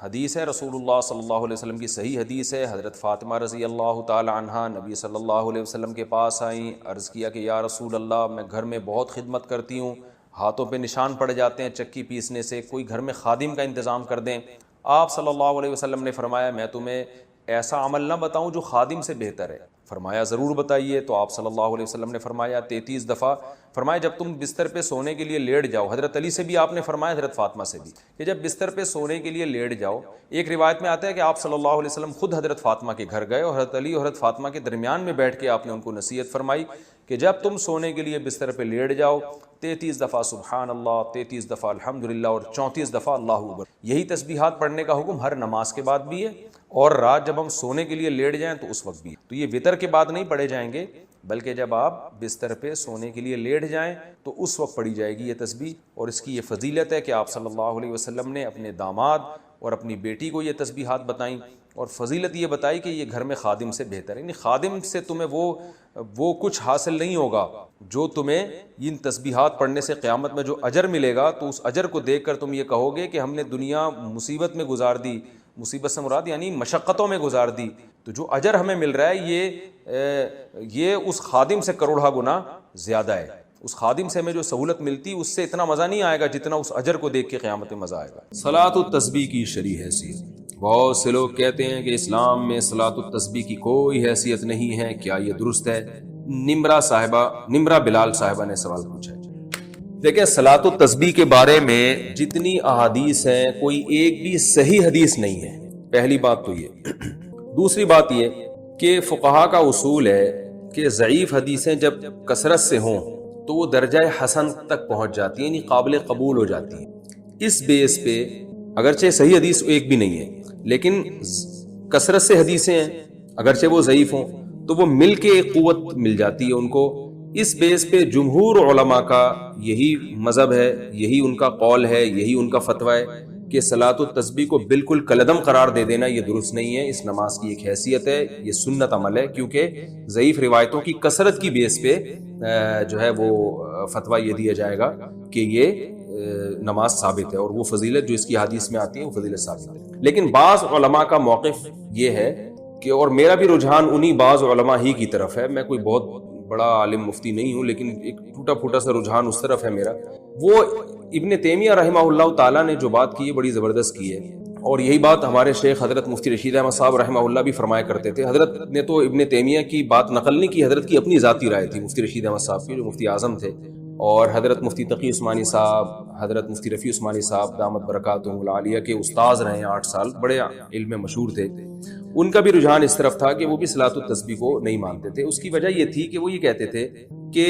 حدیث ہے رسول اللہ صلی اللہ علیہ وسلم کی صحیح حدیث ہے، حضرت فاطمہ رضی اللہ تعالی عنہا نبی صلی اللہ علیہ وسلم کے پاس آئیں، عرض کیا کہ یا رسول اللہ میں گھر میں بہت خدمت کرتی ہوں، ہاتھوں پہ نشان پڑ جاتے ہیں چکی پیسنے سے، کوئی گھر میں خادم کا انتظام کر دیں۔ آپ صلی اللہ علیہ وسلم نے فرمایا میں تمہیں ایسا عمل نہ بتاؤں جو خادم سے بہتر ہے؟ فرمایا ضرور بتائیے۔ تو آپ صلی اللہ علیہ وسلم نے فرمایا 33 دفعہ، فرمایا جب تم بستر پہ سونے کے لیے لیٹ جاؤ، حضرت علی سے بھی آپ نے فرمایا، حضرت فاطمہ سے بھی، کہ جب بستر پہ سونے کے لیے لیٹ جاؤ، ایک روایت میں آتا ہے کہ آپ صلی اللہ علیہ وسلم خود حضرت فاطمہ کے گھر گئے اور حضرت علی اور حضرت فاطمہ کے درمیان میں بیٹھ کے آپ نے ان کو نصیحت فرمائی کہ جب تم سونے کے لیے بستر پہ لیٹ جاؤ 33 دفعہ سبحان اللہ، 33 دفعہ الحمدللہ اور 34 دفعہ اللہ اکبر۔ یہی تسبیحات پڑھنے کا حکم ہر نماز کے بعد بھی ہے، اور رات جب ہم سونے کے لیے لیٹ جائیں تو اس وقت بھی ہے۔ تو یہ وتر کے بعد نہیں پڑھے جائیں گے، بلکہ جب آپ بستر پہ سونے کے لیے لیٹ جائیں تو اس وقت پڑھی جائے گی یہ تسبیح۔ اور اس کی یہ فضیلت ہے کہ آپ صلی اللہ علیہ وسلم نے اپنے داماد اور اپنی بیٹی کو یہ تسبیحات بتائیں، اور فضیلت یہ بتائی کہ یہ گھر میں خادم سے بہتر ہے، یعنی خادم سے تمہیں وہ کچھ حاصل نہیں ہوگا جو تمہیں ان تسبیحات پڑھنے سے قیامت میں جو اجر ملے گا، تو اس اجر کو دیکھ کر تم یہ کہو گے کہ ہم نے دنیا مصیبت میں گزار دی، مصیبت سے مراد یعنی مشقتوں میں گزار دی، تو جو اجر ہمیں مل رہا ہے یہ اس خادم سے کروڑہ گنا زیادہ ہے۔ اس خادم سے ہمیں جو سہولت ملتی اس سے اتنا مزہ نہیں آئے گا جتنا اس اجر کو دیکھ کے قیامت میں مزہ آئے گا۔ صلاۃ التسبیح کی شرعی حیثیت۔ بہت سے لوگ کہتے ہیں کہ اسلام میں صلاۃ التسبیح کی کوئی حیثیت نہیں ہے، کیا یہ درست ہے؟ نمرہ بلال صاحبہ نے سوال پوچھا ہے۔ دیکھیں صلاۃ التسبیح کے بارے میں جتنی احادیث ہیں کوئی ایک بھی صحیح حدیث نہیں ہے، پہلی بات تو یہ۔ دوسری بات یہ کہ فقہا کا اصول ہے کہ ضعیف حدیثیں جب کثرت سے ہوں تو وہ درجہ حسن تک پہنچ جاتی ہیں، یعنی قابل قبول ہو جاتی ہیں۔ اس بیس پہ اگرچہ صحیح حدیث ایک بھی نہیں ہے لیکن کثرت سے حدیثیں ہیں، اگرچہ وہ ضعیف ہوں تو وہ مل کے ایک قوت مل جاتی ہے ان کو۔ اس بیس پہ جمہور علماء کا یہی مذہب ہے، یہی ان کا قول ہے، یہی ان کا فتویٰ ہے کہ صلاۃ التسبیح کو بالکل کالعدم قرار دے دینا یہ درست نہیں ہے۔ اس نماز کی ایک حیثیت ہے، یہ سنت عمل ہے، کیونکہ ضعیف روایتوں کی کثرت کی بیس پہ جو ہے وہ فتویٰ یہ دیا جائے گا کہ یہ نماز ثابت ہے، اور وہ فضیلت جو اس کی حدیث میں آتی ہے وہ فضیلت ثابت ہے۔ لیکن بعض علماء کا موقف یہ ہے کہ، اور میرا بھی رجحان انہی بعض علماء ہی کی طرف ہے، میں کوئی بہت بڑا عالم مفتی نہیں ہوں لیکن ایک ٹوٹا پھوٹا سا رجحان اس طرف ہے میرا، وہ ابن تیمیہ رحمہ اللہ تعالیٰ نے جو بات کی ہے بڑی زبردست کی ہے، اور یہی بات ہمارے شیخ حضرت مفتی رشید احمد صاحب رحمہ اللہ بھی فرمایا کرتے تھے۔ حضرت نے تو ابن تیمیہ کی بات نقل نہیں کی، حضرت کی اپنی ذاتی رائے تھی مفتی رشید احمد صاحب کی جو مفتی اعظم تھے، اور حضرت مفتی تقی عثمانی صاحب، حضرت مفتی رفیع عثمانی صاحب دامت برکاتہم العالیہ کے استاذ رہے ہیں 8 سال، بڑے علم میں مشہور تھے۔ ان کا بھی رجحان اس طرف تھا کہ وہ بھی صلاۃ التسبیح کو نہیں مانتے تھے۔ اس کی وجہ یہ تھی کہ وہ یہ کہتے تھے کہ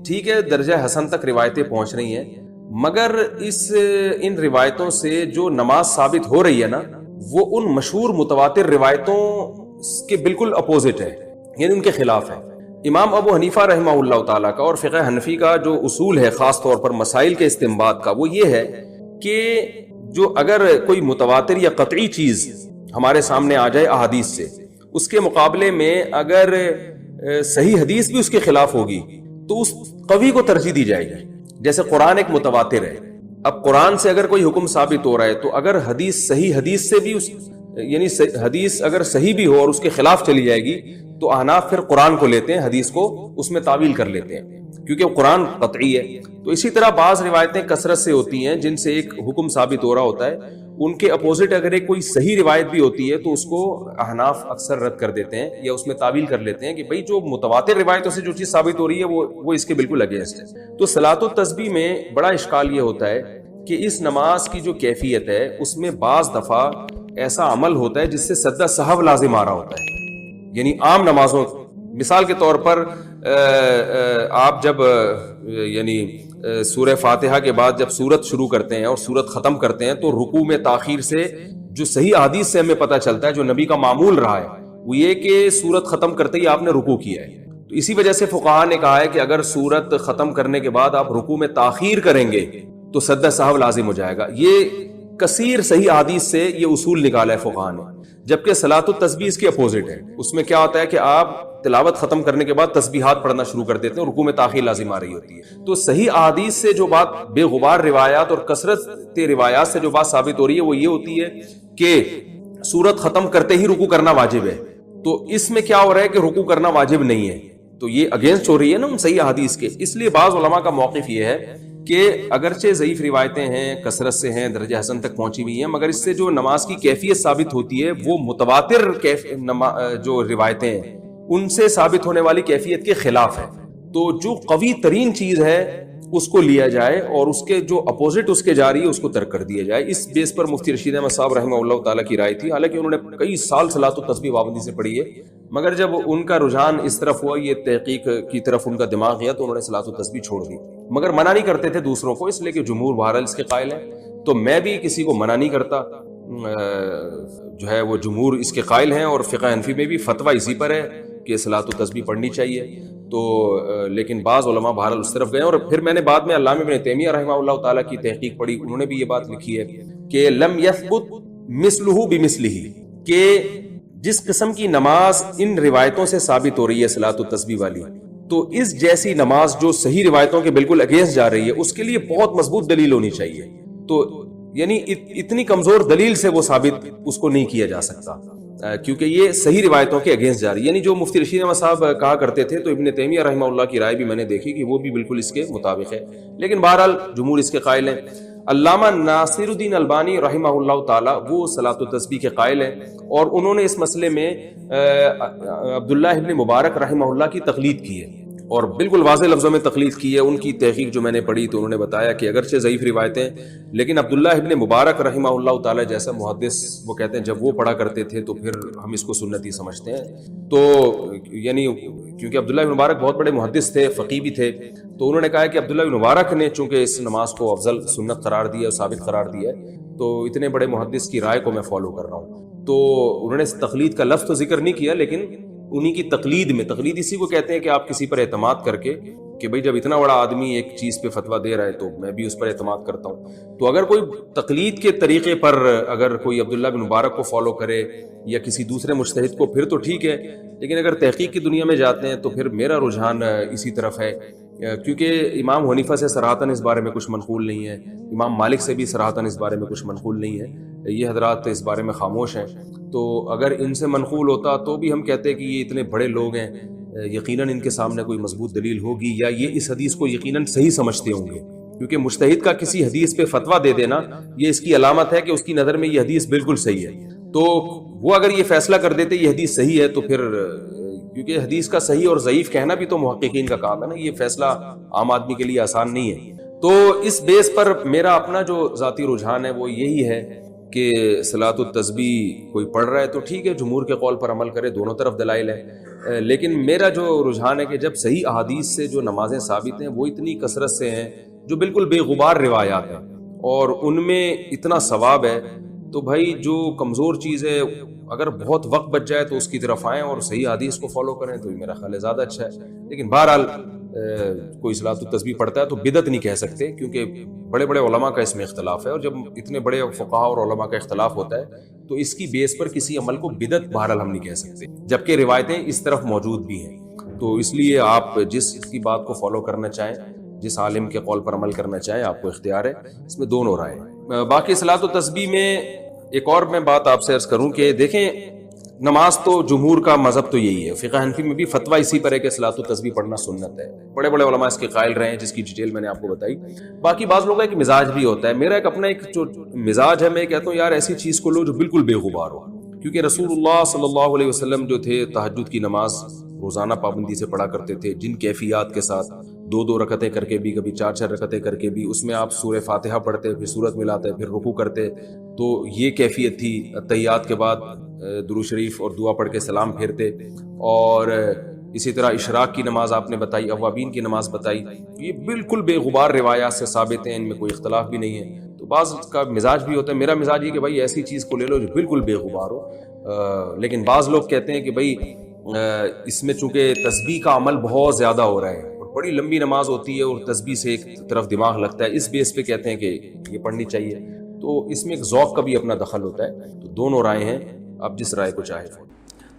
ٹھیک ہے درجہ حسن تک روایتیں پہنچ رہی ہیں، مگر ان روایتوں سے جو نماز ثابت ہو رہی ہے نا وہ ان مشہور متواتر روایتوں کے بالکل اپوزٹ ہے، یعنی ان کے خلاف ہے۔ امام ابو حنیفہ رحمہ اللہ تعالیٰ کا اور فقہ حنفی کا جو اصول ہے خاص طور پر مسائل کے استنباط کا، وہ یہ ہے کہ جو اگر کوئی متواتر یا قطعی چیز ہمارے سامنے آ جائے احادیث سے، اس کے مقابلے میں اگر صحیح حدیث بھی اس کے خلاف ہوگی تو اس قوی کو ترجیح دی جائے گی۔ جیسے قرآن ایک متواتر ہے، اب قرآن سے اگر کوئی حکم ثابت ہو رہا ہے تو اگر حدیث صحیح حدیث سے بھی یعنی حدیث اگر صحیح بھی ہو اور اس کے خلاف چلی جائے گی تو احناف پھر قرآن کو لیتے ہیں، حدیث کو اس میں تعویل کر لیتے ہیں کیونکہ قرآن قطعی ہے۔ تو اسی طرح بعض روایتیں کثرت سے ہوتی ہیں جن سے ایک حکم ثابت ہو رہا ہوتا ہے، ان کے اپوزٹ اگر ایک کوئی صحیح روایت بھی ہوتی ہے تو اس کو احناف اکثر رد کر دیتے ہیں یا اس میں تعویل کر لیتے ہیں کہ بھئی جو متواتر روایتوں سے جو چیز ثابت ہو رہی ہے وہ اس کے بالکل اگینسٹ ہے۔ تو صلاۃ التسبیح میں بڑا اشکال یہ ہوتا ہے کہ اس نماز کی جو کیفیت ہے اس میں بعض دفعہ ایسا عمل ہوتا ہے جس سے سجدہ سہو لازم آ رہا ہوتا ہے، یعنی عام نمازوں، مثال کے طور پر آپ جب یعنی سورہ فاتحہ کے بعد جب سورت شروع کرتے ہیں اور سورت ختم کرتے ہیں تو رکوع میں تاخیر سے جو صحیح حدیث سے ہمیں پتہ چلتا ہے، جو نبی کا معمول رہا ہے، وہ یہ کہ سورت ختم کرتے ہی آپ نے رکوع کیا ہے۔ تو اسی وجہ سے فقہاء نے کہا ہے کہ اگر سورت ختم کرنے کے بعد آپ رکوع میں تاخیر کریں گے تو سجدہ سہو لازم ہو جائے گا۔ یہ کثیر صحیح حدیث سے یہ اصول نکالا ہے فقہاء نے۔ جبکہ صلاۃ التسبیح اس کے اپوزٹ ہے. اس میں کیا ہوتا ہے کہ آپ تلاوت ختم کرنے کے بعد تسبیحات پڑھنا شروع کر دیتے ہیں، رکوع میں تاخیر لازم آ رہی ہوتی ہے. تو صحیح احادیث سے جو بات، بے غبار روایات اور کثرت روایات سے جو بات ثابت ہو رہی ہے وہ یہ ہوتی ہے کہ سورت ختم کرتے ہی رکوع کرنا واجب ہے. تو اس میں کیا ہو رہا ہے کہ رکوع کرنا واجب نہیں ہے، تو یہ اگینسٹ ہو رہی ہے نا ان صحیح احادیث کے. اس لیے بعض علماء کا موقف یہ ہے کہ اگرچہ ضعیف روایتیں ہیں، کثرت سے ہیں، درجہ حسن تک پہنچی ہوئی ہیں، مگر اس سے جو نماز کی کیفیت ثابت ہوتی ہے وہ متواتر جو روایتیں ہیں ان سے ثابت ہونے والی کیفیت کے خلاف ہے. تو جو قوی ترین چیز ہے اس کو لیا جائے اور اس کے جو اپوزٹ اس کے جاری ہے اس کو ترک کر دیا جائے. اس بیس پر مفتی رشید احمد صاحب رحمہ اللہ تعالیٰ کی رائے تھی. حالانکہ انہوں نے کئی سال صلاۃ التسبیح پابندی سے پڑھی ہے، مگر جب ان کا رجحان اس طرف ہوا، یہ تحقیق کی طرف ان کا دماغ گیا، تو انہوں نے صلاۃ التسبیح چھوڑ دی. مگر منع نہیں کرتے تھے دوسروں کو، اس لیے کہ جمہور بہرحال اس کے قائل ہیں. تو میں بھی کسی کو منع نہیں کرتا، جو ہے وہ جمہور اس کے قائل ہیں، اور فقہ حنفی میں بھی فتویٰ اسی پر ہے کہ صلاۃ التسبیح پڑھنی چاہیے. تو لیکن بعض علماء بہرحال اس طرف گئے. اور پھر میں نے بعد میں علامہ ابن تیمیہ رحمہ اللہ تعالیٰ کی تحقیق پڑھی، انہوں نے بھی یہ بات لکھی ہے کہ لم یثبت مثلہ بمثلہ، کہ جس قسم کی نماز ان روایتوں سے ثابت ہو رہی ہے صلاۃ التسبیح والی، تو اس جیسی نماز جو صحیح روایتوں کے بالکل اگینسٹ جا رہی ہے اس کے لیے بہت مضبوط دلیل ہونی چاہیے. تو یعنی اتنی کمزور دلیل سے وہ ثابت اس کو نہیں کیا جا سکتا، کیونکہ یہ صحیح روایتوں کے اگینسٹ جا رہی ہے. یعنی جو مفتی رشید احمد صاحب کہا کرتے تھے، تو ابن تیمیہ رحمہ اللہ کی رائے بھی میں نے دیکھی کہ وہ بھی بالکل اس کے مطابق ہے. لیکن بہرحال جمہور اس کے قائل ہیں. علامہ ناصر الدین البانی رحمہ اللہ تعالی وہ صلاۃ التسبیح کے قائل ہیں، اور انہوں نے اس مسئلے میں عبداللہ ابن مبارک رحمہ اللہ کی تقلید کی ہے، اور بالکل واضح لفظوں میں تقلید کی ہے. ان کی تحقیق جو میں نے پڑھی تو انہوں نے بتایا کہ اگرچہ ضعیف روایتیں، لیکن عبداللہ ابن مبارک رحمہ اللہ تعالی جیسا محدث، وہ کہتے ہیں جب وہ پڑھا کرتے تھے تو پھر ہم اس کو سنتی سمجھتے ہیں. تو یعنی کیونکہ عبداللہ ابن مبارک بہت بڑے محدث تھے، فقیہ بھی تھے، تو انہوں نے کہا کہ عبداللہ ابن مبارک نے چونکہ اس نماز کو افضل سنت قرار دیا اور ثابت قرار دیا ہے، تو اتنے بڑے محدث کی رائے کو میں فالو کر رہا ہوں. تو انہوں نے تقلید کا لفظ تو ذکر نہیں کیا، لیکن انہی کی تقلید میں، تقلید اسی کو کہتے ہیں کہ آپ کسی پر اعتماد کر کے کہ بھئی جب اتنا بڑا آدمی ایک چیز پہ فتویٰ دے رہا ہے تو میں بھی اس پر اعتماد کرتا ہوں. تو اگر کوئی تقلید کے طریقے پر اگر کوئی عبداللہ بن مبارک کو فالو کرے یا کسی دوسرے مجتہد کو، پھر تو ٹھیک ہے. لیکن اگر تحقیق کی دنیا میں جاتے ہیں تو پھر میرا رجحان اسی طرف ہے، کیونکہ امام حنیفہ سے صراحتاً اس بارے میں کچھ منقول نہیں ہے، امام مالک سے بھی صراحتاً اس بارے میں کچھ منقول نہیں ہے. یہ حضرات اس بارے میں خاموش ہیں. تو اگر ان سے منقول ہوتا تو بھی ہم کہتے ہیں کہ یہ اتنے بڑے لوگ ہیں، یقیناً ان کے سامنے کوئی مضبوط دلیل ہوگی، یا یہ اس حدیث کو یقیناً صحیح سمجھتے ہوں گے. کیونکہ مجتہد کا کسی حدیث پہ فتویٰ دے دینا یہ اس کی علامت ہے کہ اس کی نظر میں یہ حدیث بالکل صحیح ہے. تو وہ اگر یہ فیصلہ کر دیتے یہ حدیث صحیح ہے، تو پھر کیونکہ حدیث کا صحیح اور ضعیف کہنا بھی تو محققین کا کام ہے نا، یہ فیصلہ عام آدمی کے لیے آسان نہیں ہے. تو اس بیس پر میرا اپنا جو ذاتی رجحان ہے وہ یہی ہے کہ صلاۃ التسبیح کوئی پڑھ رہا ہے تو ٹھیک ہے، جمہور کے قول پر عمل کرے، دونوں طرف دلائل ہیں. لیکن میرا جو رجحان ہے کہ جب صحیح احادیث سے جو نمازیں ثابت ہیں وہ اتنی کثرت سے ہیں، جو بالکل بے غبار روایات ہیں، اور ان میں اتنا ثواب ہے، تو بھائی جو کمزور چیز ہے اگر بہت وقت بچ جائے تو اس کی طرف آئیں اور صحیح حدیث کو فالو کریں، تو میرا خیال ہے زیادہ اچھا ہے. لیکن بہرحال کوئی صلاۃ التسبیح پڑھتا ہے تو بدعت نہیں کہہ سکتے، کیونکہ بڑے بڑے علماء کا اس میں اختلاف ہے، اور جب اتنے بڑے فقہاء اور علماء کا اختلاف ہوتا ہے تو اس کی بیس پر کسی عمل کو بدعت بہرحال ہم نہیں کہہ سکتے، جبکہ روایتیں اس طرف موجود بھی ہیں. تو اس لیے آپ جس کی بات کو فالو کرنا چاہیں، جس عالم کے قول پر عمل کرنا چاہیں، آپ کو اختیار ہے. اس میں دونوں رائے ہیں. باقی صلاۃ التسبیح میں ایک اور میں بات آپ سے عرض کروں کہ دیکھیں، نماز تو جمہور کا مذہب تو یہی ہے، فقہ حنفی میں بھی فتویٰ اسی پر ہے کہ صلاۃ التسبیح پڑھنا سنت ہے. بڑے بڑے علماء اس کے قائل رہے ہیں، جس کی ڈیٹیل میں نے آپ کو بتائی. باقی بعض لوگوں کا ایک مزاج بھی ہوتا ہے، میرا ایک اپنا ایک جو مزاج ہے، میں کہتا ہوں یار ایسی چیز کو لو جو بالکل بے غبار ہو. کیونکہ رسول اللہ صلی اللہ علیہ وسلم جو تھے تہجد کی نماز روزانہ پابندی سے پڑھا کرتے تھے، جن کیفیات کے ساتھ، 2 رکعتیں کر کے بھی، کبھی 4 رکعتیں کر کے بھی، اس میں آپ سورہ فاتحہ پڑھتے، پھر سورت ملاتے، پھر رکوع کرتے. تو یہ کیفیت تھی. تحیات کے بعد درود شریف اور دعا پڑھ کے سلام پھیرتے. اور اسی طرح اشراق کی نماز آپ نے بتائی، اوابین کی نماز بتائی، یہ بالکل بے غبار روایات سے ثابت ہیں، ان میں کوئی اختلاف بھی نہیں ہے. تو بعض کا مزاج بھی ہوتا ہے، میرا مزاج یہ کہ بھائی ایسی چیز کو لے لو جو بالکل بے غبار ہو. لیکن بعض لوگ کہتے ہیں کہ بھائی اس میں چونکہ تسبیح کا عمل بہت زیادہ ہو رہا ہے اور بڑی لمبی نماز ہوتی ہے اور تسبیح سے ایک طرف دماغ لگتا ہے، اس بیس پہ کہتے ہیں کہ یہ پڑھنی چاہیے. تو اس میں ایک ذوق کا بھی اپنا دخل ہوتا ہے. تو دونوں رائے ہیں. اب جس رائے کو چاہے.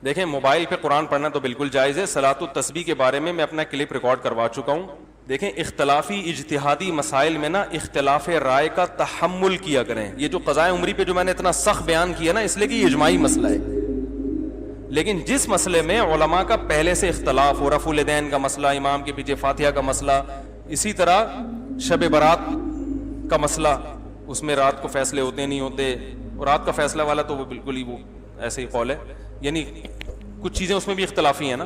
دیکھیں موبائل پہ قرآن پڑھنا تو بالکل جائز ہے. صلاۃ التسبیح کے بارے میں اپنا کلپ ریکارڈ کروا چکا ہوں. دیکھیں اختلافی اجتہادی مسائل میں نا اختلاف رائے کا تحمل کیا کریں. یہ جو قضاء عمری پہ جو میں نے اتنا سخت بیان کیا نا اس لیے کہ یہ اجماعی مسئلہ ہے. لیکن جس مسئلے میں علماء کا پہلے سے اختلاف ہو, رفع الیدین کا مسئلہ, امام کے پیچھے فاتحہ کا مسئلہ, اسی طرح شب برات کا مسئلہ, اس میں رات کو فیصلے ہوتے نہیں ہوتے, اور رات کا فیصلہ والا تو وہ بالکل ہی وہ ایسے ہی قول ہے, یعنی کچھ چیزیں اس میں بھی اختلافی ہیں نا.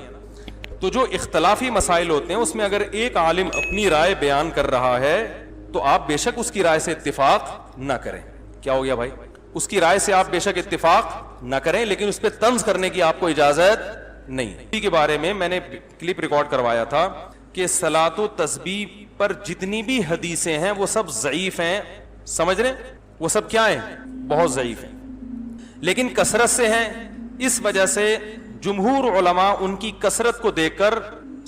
تو جو اختلافی مسائل ہوتے ہیں اس میں اگر ایک عالم اپنی رائے بیان کر رہا ہے تو آپ بے شک اس کی رائے سے اتفاق نہ کریں. کیا ہو گیا بھائی؟ اس کی رائے سے آپ بے شک اتفاق نہ کریں, لیکن اس پہ طنز کرنے کی آپ کو اجازت نہیں. اسی کے بارے میں نے کلپ ریکارڈ کروایا تھا کہ صلاۃ و تسبیح پر جتنی بھی حدیثیں ہیں وہ سب ضعیف ہیں. سمجھ رہے ہیں؟ وہ سب کیا ہیں؟ بہت ضعیف ہیں, لیکن کثرت سے ہیں. اس وجہ سے جمہور علماء ان کی کثرت کو دیکھ کر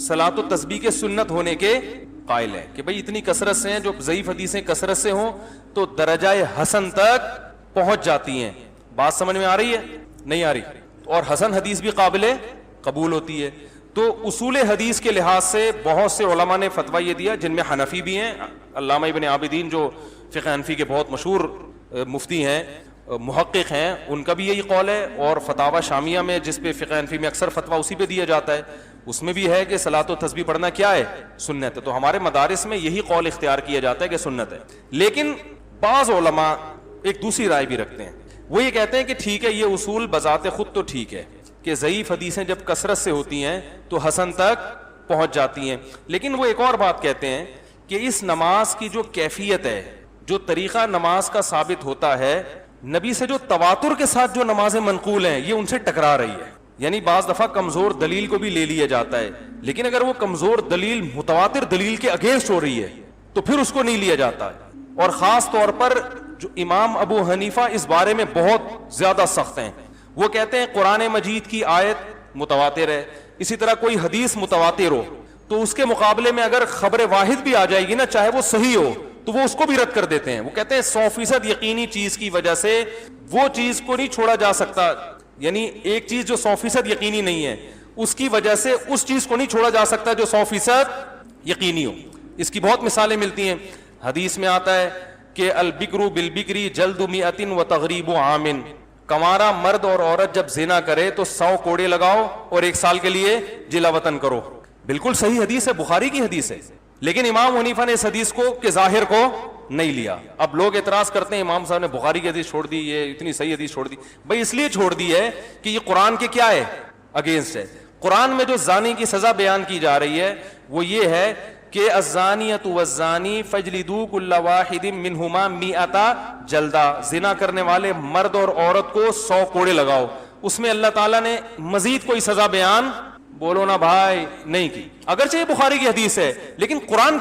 صلاۃ و تسبیح کے سنت ہونے کے قائل ہیں کہ بھئی اتنی کثرت سے ہیں. جو ضعیف حدیثیں کثرت سے ہوں تو درجہ حسن تک پہنچ جاتی ہیں. بات سمجھ میں آ رہی ہے؟ نہیں آ رہی؟ اور حسن حدیث بھی قابل قبول ہوتی ہے. تو اصول حدیث کے لحاظ سے بہت سے علماء نے فتویٰ یہ دیا, جن میں حنفی بھی ہیں. علامہ ابن عابدین جو فقہ حنفی کے بہت مشہور مفتی ہیں, محقق ہیں, ان کا بھی یہی قول ہے. اور فتاوی شامیہ میں جس پہ فقہ حنفی میں اکثر فتویٰ اسی پہ دیا جاتا ہے, اس میں بھی ہے کہ صلاۃ و تسبیح پڑھنا کیا ہے؟ سنت ہے. تو ہمارے مدارس میں یہی قول اختیار کیا جاتا ہے کہ سنت ہے. لیکن بعض علماء ایک دوسری رائے بھی رکھتے ہیں. وہ یہ کہتے ہیں کہ ٹھیک ہے, یہ اصول بذات خود تو ٹھیک ہے کہ ضعیف حدیثیں جب کثرت سے ہوتی ہیں تو حسن تک پہنچ جاتی ہیں, لیکن وہ ایک اور بات کہتے ہیں کہ اس نماز کی جو کیفیت ہے, جو طریقہ نماز کا ثابت ہوتا ہے, نبی سے جو تواتر کے ساتھ جو نمازیں منقول ہیں یہ ان سے ٹکرا رہی ہے. یعنی بعض دفعہ کمزور دلیل کو بھی لے لیا جاتا ہے, لیکن اگر وہ کمزور دلیل متواتر دلیل کے اگینسٹ ہو رہی ہے تو پھر اس کو نہیں لیا جاتا ہے. اور خاص طور پر جو امام ابو حنیفہ اس بارے میں بہت زیادہ سخت ہیں. وہ کہتے ہیں قرآن مجید کی آیت متواتر ہے, اسی طرح کوئی حدیث متواتر ہو تو اس کے مقابلے میں اگر خبر واحد بھی آ جائے گی نا, چاہے وہ صحیح ہو, تو وہ اس کو بھی رد کر دیتے ہیں. وہ کہتے ہیں 100% یقینی چیز کی وجہ سے وہ چیز کو نہیں چھوڑا جا سکتا. یعنی ایک چیز جو 100% یقینی نہیں ہے اس کی وجہ سے اس چیز کو نہیں چھوڑا جا سکتا جو 100% یقینی ہو. اس کی بہت مثالیں ملتی ہیں. حدیث میں آتا ہے کہ البکر بالبکری جلد 100 وتغریب عام, کنوارا مرد اور عورت جب زنا کرے تو 100 کوڑے لگاؤ اور 1 سال کے لیے جلا وطن کرو. بالکل صحیح حدیث ہے, بخاری کی حدیث ہے. لیکن امام حنیفہ نے اس حدیث کو کے ظاہر کو نہیں لیا. اب لوگ اعتراض کرتے ہیں امام صاحب نے بخاری کی حدیث چھوڑ دی, یہ اتنی صحیح حدیث چھوڑ دی. بھائی اس لیے چھوڑ دی ہے کہ یہ قرآن کے کیا ہے؟ اگینسٹ ہے. قرآن میں جو زانی کی سزا بیان کی جا رہی ہے وہ یہ ہے کہ الزانیۃ والزانی فاجلدوا کل واحد منہما 100 جلدہ, زنا کرنے والے مرد اور عورت کو 100 کوڑے لگاؤ. اس میں اللہ تعالیٰ نے مزید کوئی سزا بیان بولو نا بھائی نہیں کی. اگرچہ یہ بخاری کی حدیث ہے لیکن قرآن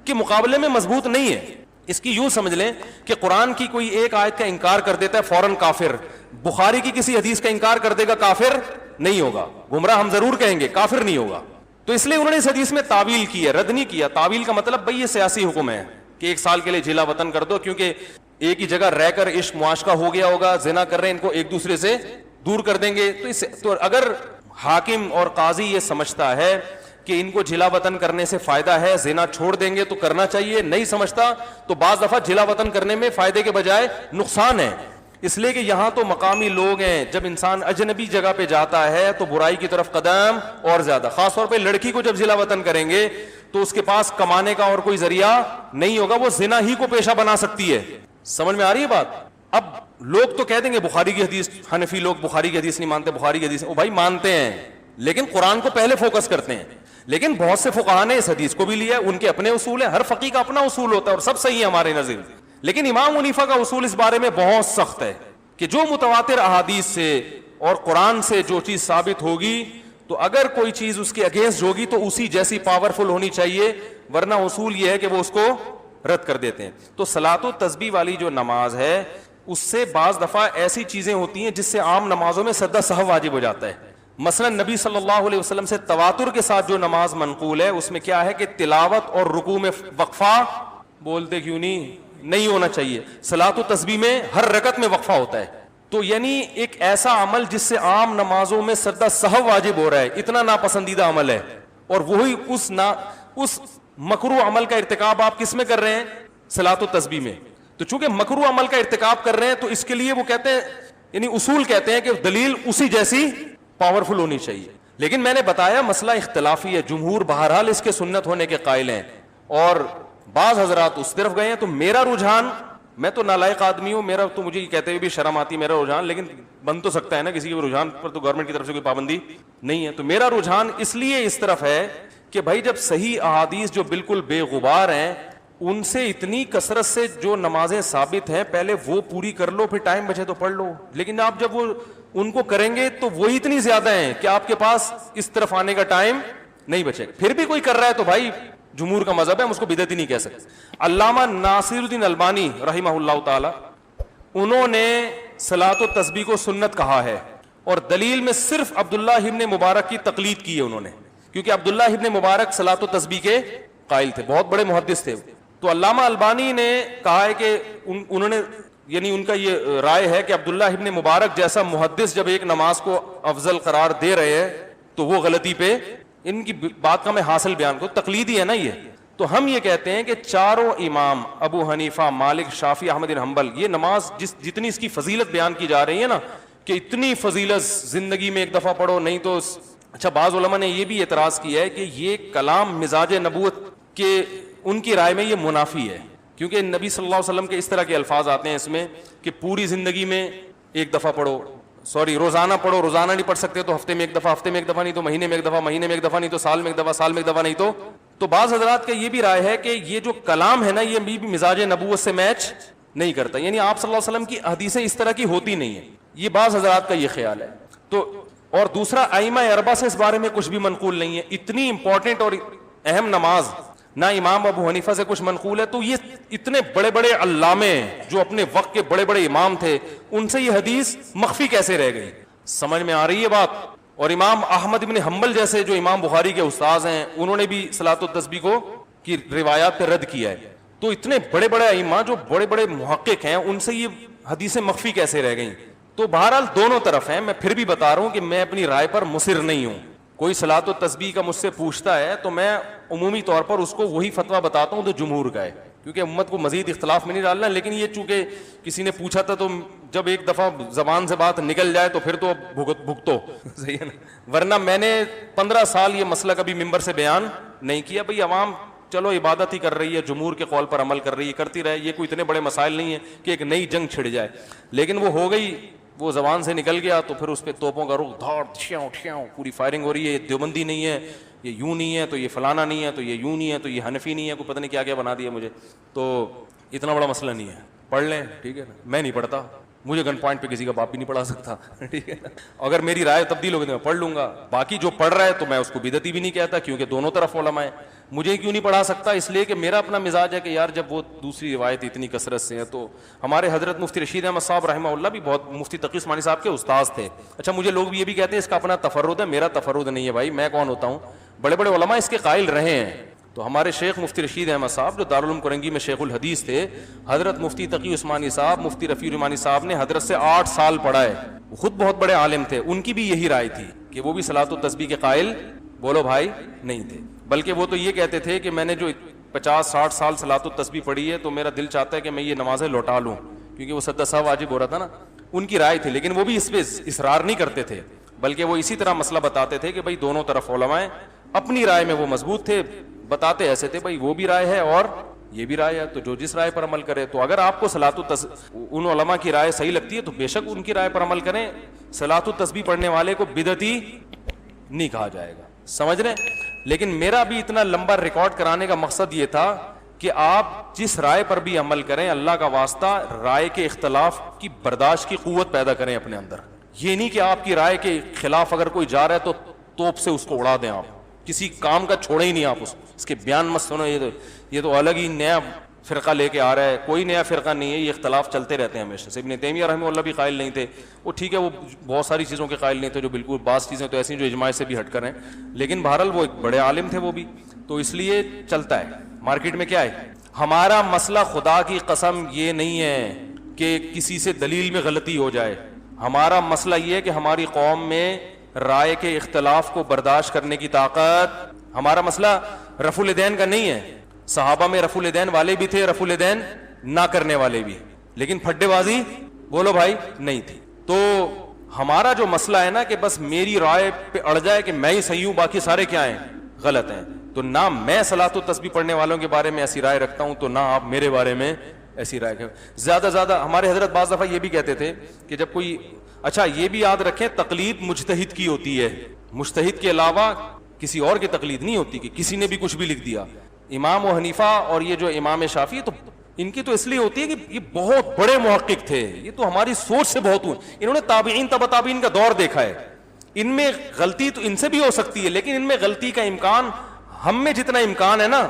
کے مقابلے میں مضبوط نہیں ہے. اس کی یوں سمجھ لیں کہ قرآن کی کوئی ایک آیت کا انکار کر دیتا ہے فوراً کافر, بخاری کی کسی حدیث کا انکار کر دے گا کافر نہیں ہوگا. گمراہ ہم ضرور کہیں گے, کافر نہیں ہوگا. تو اس لیے انہوں نے اس حدیث میں تعویل کی ہے, رد نہیں کیا. تعویل کا مطلب بھئی یہ سیاسی حکم ہے کہ 1 سال کے لیے جلا وطن کر دو, کیونکہ ایک ہی جگہ رہ کر عشق معاشقہ ہو گیا ہوگا, زنا کر رہے ہیں, ان کو ایک دوسرے سے دور کر دیں گے. تو اگر حاکم اور قاضی یہ سمجھتا ہے کہ ان کو جلا وطن کرنے سے فائدہ ہے, زنا چھوڑ دیں گے تو کرنا چاہیے, نہیں سمجھتا تو بعض دفعہ جلا وطن کرنے میں فائدے کے بجائے نقصان ہے. اس لیے کہ یہاں تو مقامی لوگ ہیں, جب انسان اجنبی جگہ پہ جاتا ہے تو برائی کی طرف قدم اور زیادہ. خاص طور پہ لڑکی کو جب جلا وطن کریں گے تو اس کے پاس کمانے کا اور کوئی ذریعہ نہیں ہوگا, وہ زنا ہی کو پیشہ بنا سکتی ہے. سمجھ میں آ رہی ہے بات؟ اب لوگ تو کہہ دیں گے بخاری کی حدیث, حنفی لوگ بخاری کی حدیث نہیں مانتے, بخاری کی حدیث او بھائی مانتے ہیں لیکن قرآن کو پہلے فوکس کرتے ہیں. لیکن بہت سے فقہاء نے اس حدیث کو بھی لیا, ان کے اپنے اصول ہیں, ہر فقیہ کا اپنا اصول ہوتا ہے اور سب صحیح ہے ہمارے نظر. لیکن امام حنیفہ کا اصول اس بارے میں بہت سخت ہے کہ جو متواتر احادیث سے اور قرآن سے جو چیز ثابت ہوگی تو اگر کوئی چیز اس کے اگینسٹ ہوگی تو اسی جیسی پاورفل ہونی چاہیے, ورنہ اصول یہ ہے کہ وہ اس کو رد کر دیتے ہیں. تو صلاۃ و تسبیح والی جو نماز ہے اس سے بعض دفعہ ایسی چیزیں ہوتی ہیں جس سے عام نمازوں میں سجدہ سہو واجب ہو جاتا ہے. مثلا نبی صلی اللہ علیہ وسلم سے تواتر کے ساتھ جو نماز منقول ہے اس میں کیا ہے کہ تلاوت اور رکوع میں وقفہ, بولتے کیوں نہیں ہونا چاہیے. صلاۃ و تسبیح میں ہر رکعت میں وقفہ ہوتا ہے, تو یعنی ایک ایسا عمل جس سے عام نمازوں میں سجدہ سہو واجب ہو رہا ہے، اتنا ناپسندیدہ عمل ہے، اور وہی اس مکروہ عمل کا ارتکاب آپ کس میں کر رہے ہیں؟ صلاۃ و تسبیح میں. تو چونکہ مکروہ عمل کا ارتکاب کر رہے ہیں تو اس کے لیے وہ کہتے ہیں، یعنی اصول کہتے ہیں کہ دلیل اسی جیسی پاورفل ہونی چاہیے. لیکن میں نے بتایا مسئلہ اختلافی ہے، جمہور بہرحال اس کے سنت ہونے کے قائل ہیں اور بعض حضرات اس طرف گئے ہیں. تو میرا رجحان، میں تو نالائق آدمی ہوں، میرا تو مجھے کہتے ہوئے بھی شرم آتی ہے میرا رجحان، لیکن بن تو سکتا ہے نا، کسی کے رجحان پر تو گورنمنٹ کی طرف سے کوئی پابندی نہیں ہے. تو میرا رجحان اس لیے اس طرف ہے کہ بھائی جب صحیح احادیث جو بالکل بے غبار ہیں ان سے اتنی کثرت سے جو نمازیں ثابت ہیں پہلے وہ پوری کر لو، پھر ٹائم بچے تو پڑھ لو. لیکن آپ جب وہ ان کو کریں گے تو وہی اتنی زیادہ ہیں کہ آپ کے پاس اس طرف آنے کا ٹائم نہیں بچے گا. پھر بھی کوئی کر رہا ہے تو بھائی جمہور کا مذہب ہے، ہم اس کو بدعت ہی نہیں کہہ سکتے. علامہ ناصر الدین البانی رحمہ اللہ تعالی، انہوں نے صلاۃ و تسبیح کو سنت کہا ہے اور دلیل میں صرف عبداللہ ابن مبارک کی تقلید کی ہے انہوں نے، کیونکہ عبداللہ ابن مبارک صلاۃ و تسبیح کے قائل تھے، بہت بڑے محدث تھے. تو علامہ البانی نے کہا ہے کہ انہوں نے، یعنی ان کا یہ رائے ہے کہ عبداللہ ابن مبارک جیسا محدث جب ایک نماز کو افضل قرار دے رہے ہیں تو وہ غلطی پہ، ان کی بات کا میں حاصل بیان کو، تقلیدی ہے نا یہ. تو ہم یہ کہتے ہیں کہ چاروں امام ابو حنیفہ، مالک، شافعی، احمد بن حنبل، یہ نماز جتنی اس کی فضیلت بیان کی جا رہی ہے نا کہ اتنی فضیلت زندگی میں ایک دفعہ پڑھو نہیں تو. اچھا بعض علماء نے یہ بھی اعتراض کیا ہے کہ یہ کلام مزاج نبوت کے، ان کی رائے میں یہ منافی ہے، کیونکہ نبی صلی اللہ علیہ وسلم کے اس طرح کے الفاظ آتے ہیں اس میں کہ پوری زندگی میں ایک دفعہ پڑھو، روزانہ پڑھو، روزانہ نہیں پڑھ سکتے تو ہفتے میں ایک دفعہ نہیں تو مہینے میں ایک دفعہ، مہینے میں ایک دفعہ نہیں تو سال میں ایک دفعہ نہیں تو بعض حضرات کا یہ بھی رائے ہے کہ یہ جو کلام ہے نا یہ بھی مزاج نبوت سے میچ نہیں کرتا، یعنی آپ صلی اللہ علیہ وسلم کی حدیثیں اس طرح کی ہوتی نہیں ہیں. یہ بعض حضرات کا یہ خیال ہے. تو اور دوسرا ائمہ اربعہ سے اس بارے میں کچھ بھی منقول نہیں ہے. اتنی امپورٹنٹ اور اہم نماز نہ امام ابو حنیفہ سے کچھ منقول ہے، تو یہ اتنے بڑے بڑے علامے جو اپنے وقت کے بڑے بڑے امام تھے ان سے یہ حدیث مخفی کیسے رہ گئی؟ سمجھ میں آ رہی ہے بات؟ اور امام احمد بن حنبل جیسے جو امام بخاری کے استاذ ہیں انہوں نے بھی صلاۃ التسبیح کو کی روایات پہ رد کیا ہے. تو اتنے بڑے بڑے ائمہ جو بڑے بڑے محقق ہیں ان سے یہ حدیثیں مخفی کیسے رہ گئیں؟ تو بہرحال دونوں طرف ہیں. میں پھر بھی بتا رہا ہوں کہ میں اپنی رائے پر مصر نہیں ہوں. کوئی صلاۃ التسبیح کا مجھ سے پوچھتا ہے تو میں عمومی طور پر اس کو وہی فتویٰ بتاتا ہوں تو جمہور کا ہے، کیونکہ امت کو مزید اختلاف میں نہیں ڈالنا. لیکن یہ چونکہ کسی نے پوچھا تھا تو جب ایک دفعہ زبان سے بات نکل جائے تو پھر تو بھگتو صحیح ہے نا. ورنہ میں نے 15 سال یہ مسئلہ کبھی ممبر سے بیان نہیں کیا. بھئی عوام چلو عبادت ہی کر رہی ہے، جمہور کے قول پر عمل کر رہی ہے، کرتی رہے، یہ کوئی اتنے بڑے مسائل نہیں ہے کہ ایک نئی جنگ چھڑ جائے. لیکن وہ ہو گئی، وہ زبان سے نکل گیا تو پھر اس پہ توپوں کا رخ دھاڑ ٹھیاؤ پوری فائرنگ ہو رہی ہے. یہ دیوبندی نہیں ہے، یہ یوں نہیں ہے، تو یہ فلانا نہیں ہے، تو یہ یوں نہیں ہے، تو یہ حنفی نہیں ہے، کوئی پتہ نہیں کیا کیا بنا دیا مجھے. تو اتنا بڑا مسئلہ نہیں ہے، پڑھ لیں ٹھیک ہے نا. میں نہیں پڑھتا، مجھے گن پوائنٹ پہ کسی کا باپ بھی نہیں پڑھا سکتا ٹھیک ہے. اگر میری رائے تبدیل ہوگی تو میں پڑھ لوں گا. باقی جو پڑھ رہا ہے تو میں اس کو بدعتی بھی نہیں کہتا، کیونکہ دونوں طرف علماء ہیں. مجھے کیوں نہیں پڑھا سکتا؟ اس لیے کہ میرا اپنا مزاج ہے کہ یار جب وہ دوسری روایت اتنی کثرت سے ہے. تو ہمارے حضرت مفتی رشید احمد صاحب رحمہ اللہ بھی بہت، مفتی تقی عثمانی صاحب کے استاذ تھے. اچھا مجھے لوگ یہ بھی کہتے ہیں اس کا اپنا تفرد ہے، میرا تفرد نہیں ہے بھائی. میں کون ہوتا ہوں؟ بڑے بڑے علماء اس کے قائل رہے ہیں. تو ہمارے شیخ مفتی رشید احمد صاحب جو دارالعلوم کرنگی میں شیخ الحدیث تھے، حضرت مفتی تقی عثمانی صاحب، مفتی رفیع الرحمانی صاحب نے حضرت سے 8 سال پڑھا ہے. خود بہت بڑے عالم تھے. ان کی بھی یہی رائے تھی کہ وہ بھی صلاۃ التسبیح کے قائل بولو بھائی نہیں تھے، بلکہ وہ تو یہ کہتے تھے کہ میں نے جو 50-60 سال صلاۃ التسبیح پڑھی ہے تو میرا دل چاہتا ہے کہ میں یہ نمازیں لوٹا لوں، کیونکہ وہ سجدہ سہو واجب ہو رہا تھا نا. ان کی رائے تھی. لیکن وہ بھی اس پہ اصرار نہیں کرتے تھے، بلکہ وہ اسی طرح مسئلہ بتاتے تھے کہ بھائی دونوں طرف علماء ہیں، اپنی رائے میں وہ مضبوط تھے. بتاتے ایسے تھے بھائی وہ بھی رائے ہے اور یہ بھی رائے ہے، تو جو جس رائے پر عمل کرے. تو اگر آپ کو ان علماء کی رائے صحیح لگتی ہے تو بے شک ان کی رائے پر عمل کریں. صلاۃ التسبیح پڑھنے والے کو بدعتی نہیں کہا جائے گا، سمجھ رہے. لیکن میرا بھی اتنا لمبا ریکارڈ کرانے کا مقصد یہ تھا کہ آپ جس رائے پر بھی عمل کریں اللہ کا واسطہ رائے کے اختلاف کی برداشت کی قوت پیدا کریں اپنے اندر. یہ نہیں کہ آپ کی رائے کے خلاف اگر کوئی جا رہا ہے تو توپ سے اس کو اڑا دیں. آپ کسی کام کا چھوڑے ہی نہیں، آپ اس کے بیان مت سنو. یہ تو الگ ہی نیا فرقہ لے کے آ رہا ہے. کوئی نیا فرقہ نہیں ہے، یہ اختلاف چلتے رہتے ہیں ہمیشہ سے. ابن تیمیہ رحمہ اللہ بھی قائل نہیں تھے. وہ ٹھیک ہے، وہ بہت ساری چیزوں کے قائل نہیں تھے جو بالکل، بعض چیزیں تو ایسی جو اجماع سے بھی ہٹ کر ہیں. لیکن بہرحال وہ ایک بڑے عالم تھے وہ بھی. تو اس لیے چلتا ہے. مارکیٹ میں کیا ہے ہمارا مسئلہ، خدا کی قسم یہ نہیں ہے کہ کسی سے دلیل میں غلطی ہو جائے. ہمارا مسئلہ یہ ہے کہ ہماری قوم میں رائے کے اختلاف کو برداشت کرنے کی طاقت، ہمارا مسئلہ رفع الیدین کا نہیں ہے. صحابہ میں رفع الیدین والے بھی تھے، رفع الیدین نہ کرنے والے بھی، لیکن پھڈے بازی بولو بھائی نہیں تھی. تو ہمارا جو مسئلہ ہے نا کہ بس میری رائے پہ اڑ جائے کہ میں ہی صحیح ہوں باقی سارے کیا ہیں غلط ہیں. تو نہ میں صلاۃ و تسبیح پڑھنے والوں کے بارے میں ایسی رائے رکھتا ہوں، تو نہ آپ میرے بارے میں ایسی رائے کریں. زیادہ زیادہ ہمارے حضرت بعض دفعہ یہ بھی کہتے تھے کہ جب کوئی، اچھا یہ بھی یاد رکھیں تقلید مجتہد کی ہوتی ہے، مجتہد کے علاوہ کسی اور کی تقلید نہیں ہوتی کہ کسی نے بھی کچھ بھی لکھ دیا. امام و حنیفہ اور یہ جو امام شافعی، تو ان کی تو اس لیے ہوتی ہے کہ یہ بہت بڑے محقق تھے، یہ تو ہماری سوچ سے بہت ہوئے، انہوں نے تابعین تبع تابعین کا دور دیکھا ہے. ان میں غلطی تو ان سے بھی ہو سکتی ہے، لیکن ان میں غلطی کا امکان ہم میں جتنا امکان ہے نا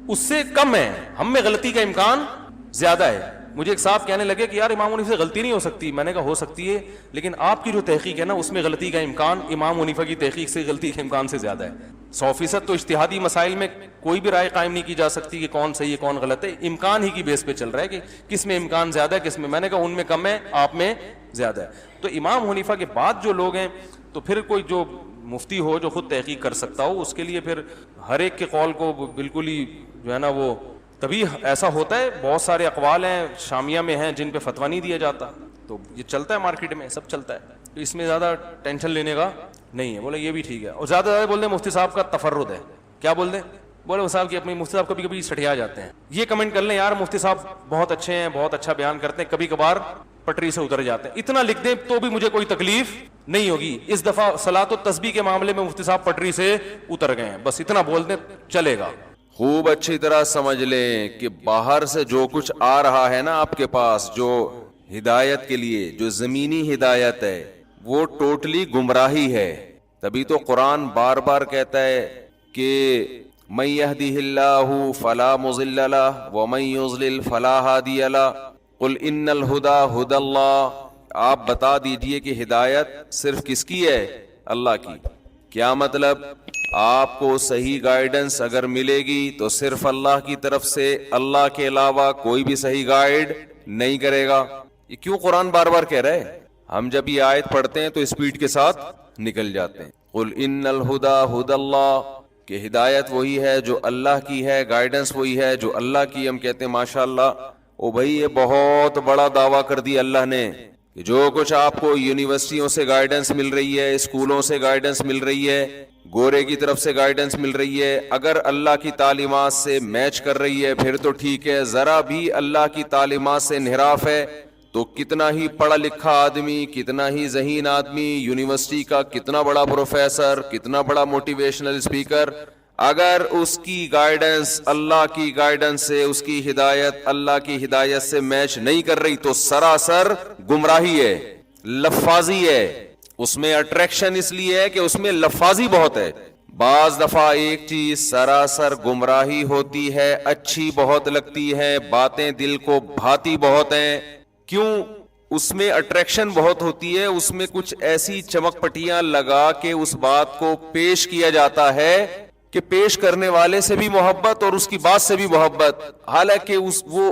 اس سے کم ہے، ہم میں غلطی کا امکان زیادہ ہے. مجھے ایک صاحب کہنے لگے کہ یار امام حنیفہ سے غلطی نہیں ہو سکتی. میں نے کہا ہو سکتی ہے، لیکن آپ کی جو تحقیق ہے نا اس میں غلطی کا امکان امام حنیفہ کی تحقیق سے غلطی کے امکان سے زیادہ ہے. 100% تو اجتہادی مسائل میں کوئی بھی رائے قائم نہیں کی جا سکتی کہ کون صحیح ہے کون غلط ہے، امکان ہی کی بیس پہ چل رہا ہے کہ کس میں امکان زیادہ ہے کس میں. میں نے کہا ان میں کم ہے، آپ میں زیادہ ہے. تو امام حنیفہ کے بعد جو لوگ ہیں، تو پھر کوئی جو مفتی ہو جو خود تحقیق کر سکتا ہو، اس کے لیے پھر ہر ایک کے قول کو بالکل ہی جو ہے نا وہ، تبھی ایسا ہوتا ہے. بہت سارے اقوال ہیں شامیہ میں ہیں جن پہ فتویٰ نہیں دیا جاتا، تو یہ چلتا ہے مارکیٹ میں، سب چلتا ہے. تو اس میں زیادہ ٹینشن لینے کا نہیں ہے. بولے یہ بھی ٹھیک ہے. اور زیادہ زیادہ بول دیں مفتی صاحب کا تفرد ہے. کیا بول دیں؟ بولے صاحب کی اپنی مفتی صاحب کبھی کبھی سٹیا جاتے ہیں. یہ کمنٹ کر لیں یار مفتی صاحب بہت اچھے ہیں، بہت اچھا بیان کرتے ہیں، کبھی کبھار پٹری سے اتر جاتے ہیں. اتنا لکھ دیں تو بھی مجھے کوئی تکلیف نہیں ہوگی. اس دفعہ صلاۃ و تسبیح کے معاملے میں مفتی صاحب پٹری سے اتر گئے ہیں، بس اتنا بول دیں چلے گا. خوب اچھی طرح سمجھ لیں کہ باہر سے جو کچھ آ رہا ہے نا آپ کے پاس، جو ہدایت کے لیے جو زمینی ہدایت ہے، وہ ٹوٹلی گمراہی ہے. تبھی تو قرآن بار بار کہتا ہے کہ من یہدہ اللہ فلا مضل لہ ومن یضلل فلا ہادی لہ قل ان الہدی ھدی اللہ. آپ بتا دیجئے کہ ہدایت صرف کس کی ہے؟ اللہ کی. کیا مطلب؟ آپ کو صحیح گائیڈنس اگر ملے گی تو صرف اللہ کی طرف سے، اللہ کے علاوہ کوئی بھی صحیح گائیڈ نہیں کرے گا. یہ کیوں قرآن بار بار کہہ رہا ہے؟ ہم جب یہ آیت پڑھتے ہیں تو اسپیڈ کے ساتھ نکل جاتے ہیں. قل ان الہدی ھدی اللہ، کہ ہدایت وہی ہے جو اللہ کی ہے، گائیڈنس وہی ہے جو اللہ کی. ہم کہتے ہیں ماشاءاللہ، او بھائی یہ بہت بڑا دعویٰ کر دیا اللہ نے کہ جو کچھ آپ کو یونیورسٹیوں سے گائیڈنس مل رہی ہے، اسکولوں سے گائیڈنس مل رہی ہے، گورے کی طرف سے گائیڈنس مل رہی ہے، اگر اللہ کی تعلیمات سے میچ کر رہی ہے پھر تو ٹھیک ہے. ذرا بھی اللہ کی تعلیمات سے انحراف ہے تو کتنا ہی پڑھا لکھا آدمی، کتنا ہی ذہین آدمی، یونیورسٹی کا کتنا بڑا پروفیسر، کتنا بڑا موٹیویشنل اسپیکر، اگر اس کی گائیڈنس اللہ کی گائیڈنس سے، اس کی ہدایت اللہ کی ہدایت سے میچ نہیں کر رہی تو سراسر گمراہی ہے، لفاظی ہے. اس میں اٹریکشن اس لیے ہے کہ اس میں لفاظی بہت ہے. بعض دفعہ ایک چیز سراسر گمراہی ہوتی ہے، اچھی بہت لگتی ہے، باتیں دل کو بھاتی بہت ہیں. کیوں؟ اس میں اٹریکشن بہت ہوتی ہے، اس میں کچھ ایسی چمک پٹیاں لگا کے اس بات کو پیش کیا جاتا ہے کہ پیش کرنے والے سے بھی محبت اور اس کی بات سے بھی محبت، حالانکہ وہ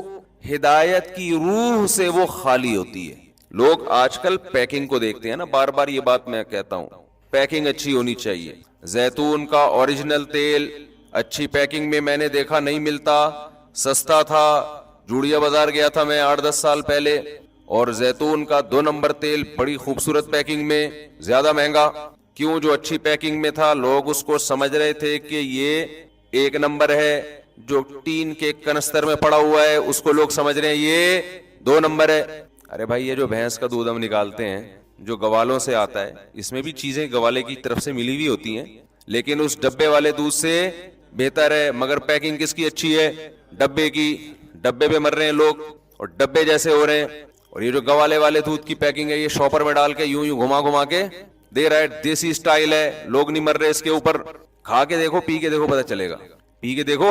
ہدایت کی روح سے وہ خالی ہوتی ہے. لوگ آج کل پیکنگ کو دیکھتے ہیں نا، بار بار یہ بات میں کہتا ہوں، پیکنگ اچھی ہونی چاہیے. زیتون کا اوریجنل تیل اچھی پیکنگ میں میں نے دیکھا نہیں ملتا، سستا تھا. جوڑیا بازار گیا تھا میں 8-10 سال پہلے، اور زیتون کا 2 نمبر تیل بڑی خوبصورت پیکنگ میں، زیادہ مہنگا. کیوں؟ جو اچھی پیکنگ میں تھا لوگ اس کو سمجھ رہے تھے کہ یہ 1 نمبر ہے. جو ٹین کے کنستر میں پڑا ہوا ہے اس کو لوگ سمجھ رہے ہیں یہ 2 نمبر ہے. ارے بھائی یہ جو بھینس کا دودھ ہم نکالتے ہیں جو گوالوں سے آتا ہے، اس میں بھی چیزیں گوالے کی طرف سے ملی ہوئی ہوتی ہیں، لیکن اس ڈبے والے دودھ سے بہتر ہے. مگر پیکنگ کس کی اچھی ہے؟ ڈبے کی. ڈبے پہ مر رہے ہیں لوگ اور ڈبے جیسے ہو رہے ہیں. اور یہ جو گوالے والے دودھ کی پیکنگ ہے، یہ شاپر میں ڈال کے یوں گھما گھما کے دے رہا ہے، دیسی اسٹائل ہے، لوگ نہیں مر رہے اس کے اوپر. کھا کے دیکھو، پی کے دیکھو، پتہ چلے گا. پی کے دیکھو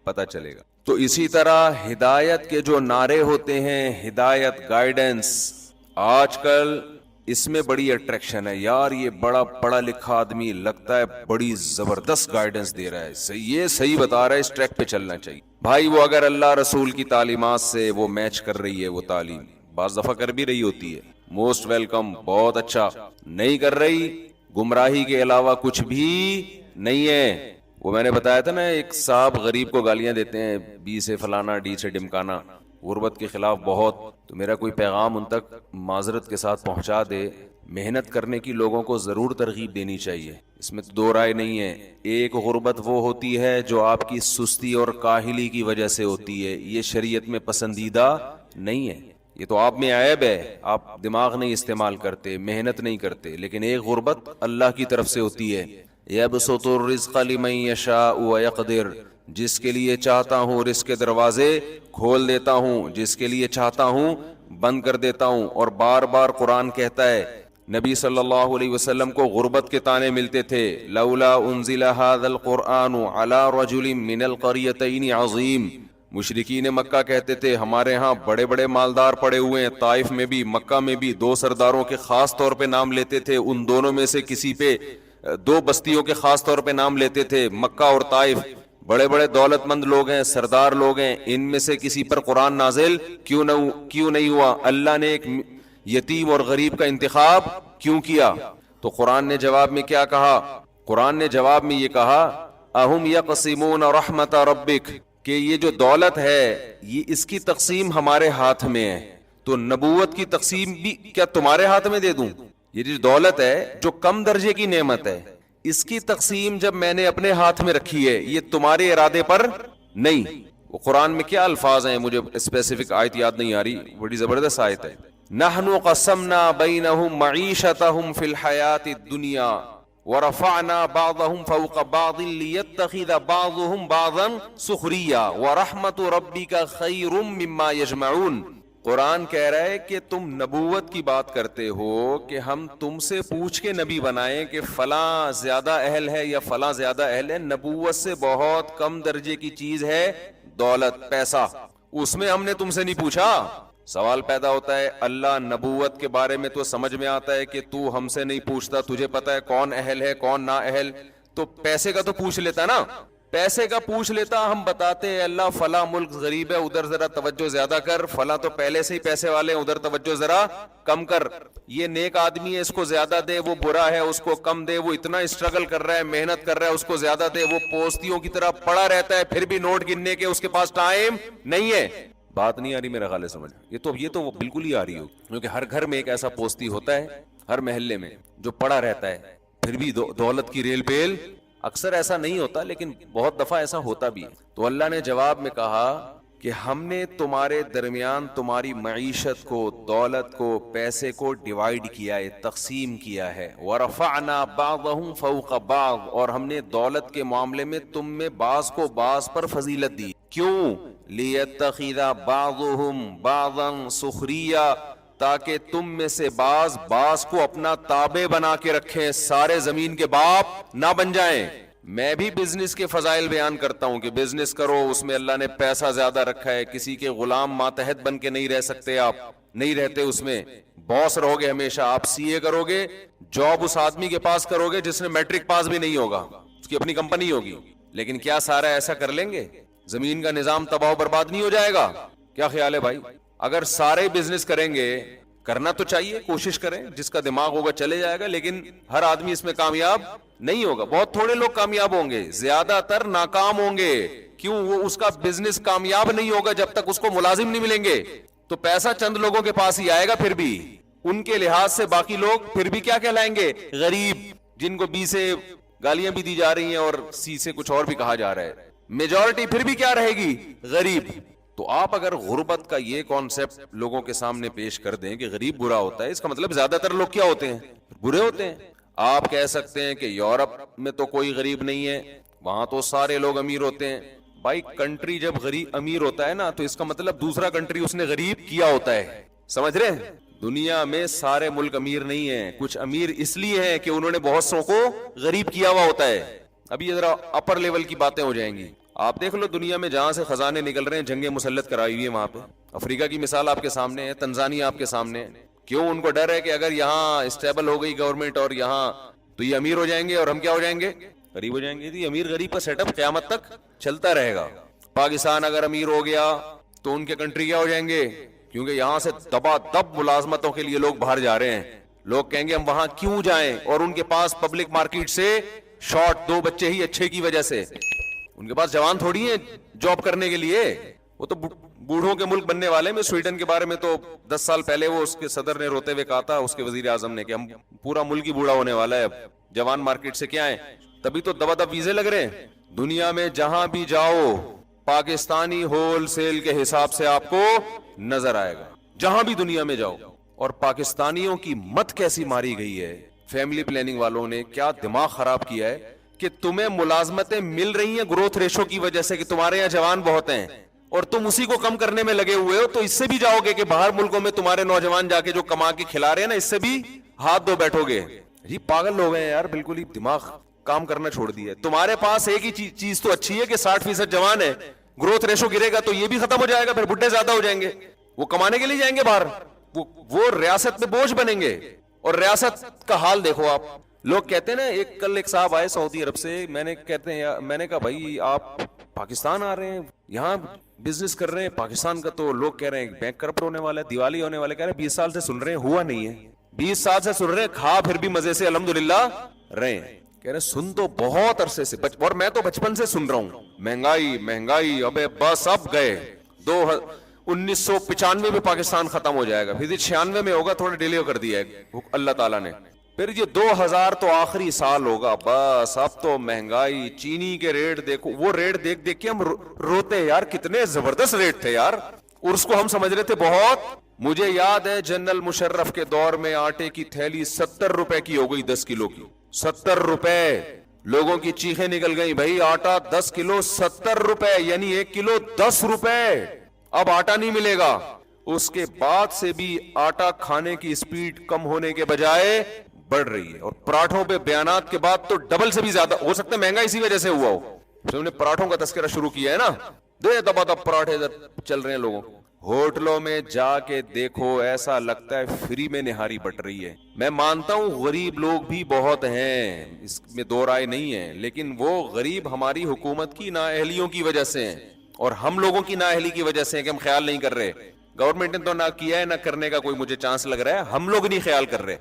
پتہ چلے گا. تو اسی طرح ہدایت کے جو نعرے ہوتے ہیں، ہدایت، گائیڈنس، آج کل اس میں بڑی اٹریکشن ہے. یار یہ بڑا پڑھا لکھا آدمی لگتا ہے بڑی زبردست گائیڈنس دے رہا ہے، یہ صحیح بتا رہا ہے، اس ٹریک پہ چلنا چاہیے. بھائی وہ اگر اللہ رسول کی تعلیمات سے وہ میچ کر رہی ہے، وہ تعلیم بعض دفعہ کر بھی رہی ہوتی ہے، موسٹ ویلکم, بہت اچھا. نہیں کر رہی, گمراہی کے علاوہ کچھ بھی نہیں ہے. وہ میں نے بتایا تھا نا, ایک صاحب غریب کو گالیاں دیتے ہیں, بی سے فلانا, ڈی سے ڈمکانا, غربت کے خلاف بہت. تو میرا کوئی پیغام ان تک معذرت کے ساتھ پہنچا دے. محنت کرنے کی لوگوں کو ضرور ترغیب دینی چاہیے, اس میں تو دو رائے نہیں ہے. ایک غربت وہ ہوتی ہے جو آپ کی سستی اور کاہلی کی وجہ سے ہوتی ہے, یہ شریعت میں پسندیدہ نہیں ہے, یہ تو آپ میں عیب ہے, آپ دماغ نہیں استعمال کرتے, محنت نہیں کرتے. لیکن ایک غربت اللہ کی طرف سے ہوتی ہے. یبسط الرزق لمن یشاء ویقدر, جس کے لیے چاہتا ہوں رزق کے دروازے کھول دیتا ہوں, جس کے لیے چاہتا ہوں بند کر دیتا ہوں. اور بار بار قرآن کہتا ہے, نبی صلی اللہ علیہ وسلم کو غربت کے طعنے ملتے تھے, لولا انزل هذا القرآن على رجل من القريتين عظیم. مشرکین مکہ کہتے تھے ہمارے ہاں بڑے بڑے مالدار پڑے ہوئے ہیں, طائف میں بھی مکہ میں بھی. دو سرداروں کے خاص طور پہ نام لیتے تھے, ان دونوں میں سے کسی پہ, دو بستیوں کے خاص طور پہ نام لیتے تھے, مکہ اور طائف. بڑے بڑے دولت مند لوگ ہیں, سردار لوگ ہیں, ان میں سے کسی پر قرآن نازل کیوں نہیں ہوا؟ اللہ نے ایک یتیم اور غریب کا انتخاب کیوں کیا؟ تو قرآن نے جواب میں کیا کہا؟ قرآن نے جواب میں یہ کہا, اہم یقسمون رحمت ربک, کہ یہ جو دولت ہے یہ اس کی تقسیم ہمارے ہاتھ میں ہے, تو نبوت کی تقسیم بھی کیا تمہارے ہاتھ میں دے دوں؟ یہ جو دولت ہے جو کم درجے کی نعمت ہے, اس کی تقسیم جب میں نے اپنے ہاتھ میں رکھی ہے, یہ تمہارے ارادے پر نہیں. وہ قرآن میں کیا الفاظ ہیں, مجھے اسپیسیفک آیت یاد نہیں آ رہی, بڑی زبردست آیت ہے. نحن قسمنا بینہم معیشتہم فی الحیات الدنیا ورفعنا بعضهم فوق بعض لیتخذ بعضهم بعضا سخریا ورحمت ربک خیر مما یجمعون. قرآن کہہ رہا ہے کہ تم نبوت کی بات کرتے ہو کہ ہم تم سے پوچھ کے نبی بنائیں کہ فلاں زیادہ اہل ہے یا فلاں زیادہ اہل ہے. نبوت سے بہت کم درجے کی چیز ہے دولت, پیسہ, اس میں ہم نے تم سے نہیں پوچھا. سوال پیدا ہوتا ہے, اللہ نبوت کے بارے میں تو سمجھ میں آتا ہے کہ تو ہم سے نہیں پوچھتا, تجھے پتا ہے کون اہل ہے کون نا اہل, تو پیسے کا تو پوچھ لیتا نا, پیسے کا پوچھ لیتا. ہم بتاتے ہیں اللہ فلاں ملک غریب ہے, ادھر ذرا توجہ زیادہ کر, فلاں تو پہلے سے ہی پیسے والے, ادھر توجہ ذرا کم کر. یہ نیک آدمی ہے اس کو زیادہ دے, وہ برا ہے اس کو کم دے, وہ اتنا اسٹرگل کر رہا ہے محنت کر رہا ہے اس کو زیادہ دے, وہ پوستیوں کی طرح پڑا رہتا ہے پھر بھی نوٹ گننے کے اس کے پاس ٹائم نہیں ہے. بات نہیں آ رہی میرا خیال ہے سمجھ؟ یہ تو بالکل ہی آ رہی ہو, کیونکہ ہر گھر میں ایک ایسا پوستی ہوتا ہے, ہر محلے میں, جو پڑا رہتا ہے پھر بھی دولت کی ریل پیل. اکثر ایسا نہیں ہوتا لیکن بہت دفعہ ایسا ہوتا بھی ہے. تو اللہ نے جواب میں کہا کہ ہم نے تمہارے درمیان تمہاری معیشت کو, دولت کو, پیسے کو ڈیوائیڈ کیا ہے, تقسیم کیا ہے. ورفعنا بعضهم فوق بعض, اور ہم نے دولت کے معاملے میں تم میں بعض کو بعض پر فضیلت دی. کیوں؟ لیتخذ بعضهم بعضا سخریا, تاکہ تم میں سے بعض کو اپنا تابع بنا کے رکھیں, سارے زمین کے باپ نہ بن جائیں. میں بھی بزنس کے فضائل بیان کرتا ہوں کہ بزنس کرو, اس میں اللہ نے پیسہ زیادہ رکھا ہے, کسی کے غلام ماتحت بن کے نہیں رہ سکتے, آپ نہیں رہتے اس میں, باس رہو گے ہمیشہ. آپ سی اے کرو گے, جاب اس آدمی کے پاس کرو گے جس نے میٹرک پاس بھی نہیں ہوگا, اس کی اپنی کمپنی ہوگی. لیکن کیا سارا ایسا کر لیں گے؟ زمین کا نظام تباہ و برباد نہیں ہو جائے گا؟ کیا خیال ہے بھائی؟ اگر سارے بزنس کریں گے, کرنا تو چاہیے, کوشش کریں, جس کا دماغ ہوگا چلے جائے گا, لیکن ہر آدمی اس میں کامیاب نہیں ہوگا. بہت تھوڑے لوگ کامیاب ہوں گے, زیادہ تر ناکام ہوں گے. کیوں؟ وہ اس کا بزنس کامیاب نہیں ہوگا جب تک اس کو ملازم نہیں ملیں گے. تو پیسہ چند لوگوں کے پاس ہی آئے گا, پھر بھی ان کے لحاظ سے باقی لوگ پھر بھی کیا کہلائیں گے؟ غریب, جن کو بی سے گالیاں بھی دی جا رہی ہیں اور سی سے کچھ اور بھی کہا جا رہا ہے. میجورٹی پھر بھی کیا رہے گی؟ غریب. تو آپ اگر غربت کا یہ کانسیپٹ لوگوں کے سامنے پیش کر دیں کہ غریب برا ہوتا ہے, اس کا مطلب زیادہ تر لوگ کیا ہوتے ہیں؟ برے ہوتے ہیں. آپ کہہ سکتے ہیں کہ یورپ میں تو کوئی غریب نہیں ہے, وہاں تو سارے لوگ امیر ہوتے ہیں. بھائی کنٹری جب غریب امیر ہوتا ہے نا, تو اس کا مطلب دوسرا کنٹری اس نے غریب کیا ہوتا ہے. سمجھ رہے ہیں؟ دنیا میں سارے ملک امیر نہیں ہیں, کچھ امیر اس لیے ہیں کہ انہوں نے بہت سو کو غریب کیا ہوا ہوتا ہے. ابھی یہ ذرا اپر لیول کی باتیں ہو جائیں گی. آپ دیکھ لو دنیا میں جہاں سے خزانے نکل رہے ہیں, جنگیں مسلط کرائی ہوئی ہیں وہاں پہ. افریقہ کی مثال آپ کے سامنے ہے, تنزانیہ آپ کے سامنے ہے. کیوں؟ ان کو ڈر ہے کہ اگر یہاں اسٹیبل ہو گئی گورنمنٹ اور یہاں, تو یہ امیر ہو جائیں گے اور ہم کیا ہو جائیں گے؟ غریب ہو جائیں گے. یہ امیر غریب کا سیٹ اپ قیامت تک چلتا رہے گا. پاکستان اگر امیر ہو گیا تو ان کے کنٹری کیا ہو جائیں گے؟ کیونکہ یہاں سے دبا دب ملازمتوں کے لیے لوگ باہر جا رہے ہیں. لوگ کہیں گے ہم وہاں کیوں جائیں, اور ان کے پاس پبلک مارکیٹ سے شارٹ 2 بچے ہی اچھے کی وجہ سے. ان کے پاس جوان تھوڑی ہیں جاب کرنے کے لیے, وہ تو بوڑھوں کے ملک بننے والے. میں سویڈن کے بارے میں تو 10 سال پہلے وہ اس کے صدر نے روتے ہوئے کہا تھا, اس کے وزیر اعظم نے, کہ ہم پورا ملک ہی بوڑھا ہونے والا ہے, اب جوان مارکیٹ سے کیا ہے. تبھی تو دبا دب ویزے لگ رہے ہیں. دنیا میں جہاں بھی جاؤ پاکستانی ہول سیل کے حساب سے آپ کو نظر آئے گا, جہاں بھی دنیا میں جاؤ. اور پاکستانیوں کی مت کیسی ماری گئی ہے فیملی پلاننگ والوں نے, کیا دماغ خراب کیا ہے کہ تمہیں ملازمتیں مل رہی ہیں گروتھ ریشو کی وجہ سے, کہ تمہارے یہاں جوان بہت ہیں اور تم اسی کو کم کرنے میں لگے ہوئے ہو. تو اس سے بھی جاؤ گے کہ باہر ملکوں میں تمہارے نوجوان جا کے جو کما کے کھلا رہے ہیں نا, اس سے بھی ہاتھ دھو بیٹھو گے. جی پاگل لوگ ہیں یار, بالکل ہی دماغ کام کرنا چھوڑ دیا ہے. تمہارے پاس ایک ہی چیز تو اچھی ہے کہ 60% جوان ہے, گروتھ ریشو گرے گا تو یہ بھی ختم ہو جائے گا, پھر بڈھے زیادہ ہو جائیں گے, وہ کمانے کے لیے جائیں گے باہر, وہ ریاست میں بوجھ بنیں گے. اور ریاست کا حال دیکھو آپ. لوگ کہتے ہیں نا, کل ایک صاحب آئے سعودی عرب سے, میں نے کہا بھائی آپ پاکستان آ رہے ہیں, یہاں بزنس کر رہے ہیں پاکستان کا, تو لوگ کہہ رہے ہیں بینک کرپٹ ہونے والا ہے, دیوالی ہونے والا ہے. کہہ رہے 20 سال سے سن رہے ہیں, ہوا نہیں ہے. 20 سال سے سن رہے ہیں, کھا پھر بھی مزے سے الحمدللہ رہے ہیں. کہہ رہے سن تو بہت عرصے سے, اور میں تو بچپن سے سن رہا ہوں مہنگائی, ابے بس اب گئے. 1995 میں پاکستان ختم ہو جائے گا, پھر 96 میں ہوگا, تھوڑا ڈیلے کر دیا ہے اللہ تعالیٰ نے. پھر یہ 2000 تو آخری سال ہوگا بس. اب تو مہنگائی, چینی کے ریٹ دیکھو, وہ ریٹ دیکھ دیکھ کے ہم روتے یار, کتنے زبردست ریٹ تھے یار. اور اس کو ہم سمجھ رہے تھے بہت. مجھے یاد ہے جنرل مشرف کے دور میں آٹے کی تھیلی 70 روپے کی ہو گئی, 10 کلو کی 70 روپے. لوگوں کی چیخیں نکل گئی, بھائی آٹا 10 کلو 70 روپے, یعنی 1 کلو 10 روپے. اب آٹا نہیں ملے گا. اس کے بعد سے بھی آٹا کھانے کی سپیڈ کم ہونے کے بجائے بڑھ رہی ہے. اور پراٹھوں پہ بیانات کے بعد تو ڈبل سے بھی زیادہ ہو سکتا ہے مہنگا اسی وجہ سے ہوا ہو. انہوں نے پراٹھوں کا تذکرہ شروع کیا ہے نا, دے دبا دب پراٹھے چل رہے ہیں لوگوں. ہوٹلوں میں جا کے دیکھو, ایسا لگتا ہے فری میں نہاری بٹ رہی ہے. میں مانتا ہوں غریب لوگ بھی بہت ہیں, اس میں دو رائے نہیں ہے, لیکن وہ غریب ہماری حکومت کی نااہلیوں کی وجہ سے ہیں, اور ہم لوگوں کی نااہلی کی وجہ سے ہیں کہ ہم خیال نہیں کر رہے. گورنمنٹ نے تو نہ کیا ہے, نہ کرنے کا کوئی مجھے چانس لگ رہا ہے, ہم لوگ نہیں خیال کر رہے.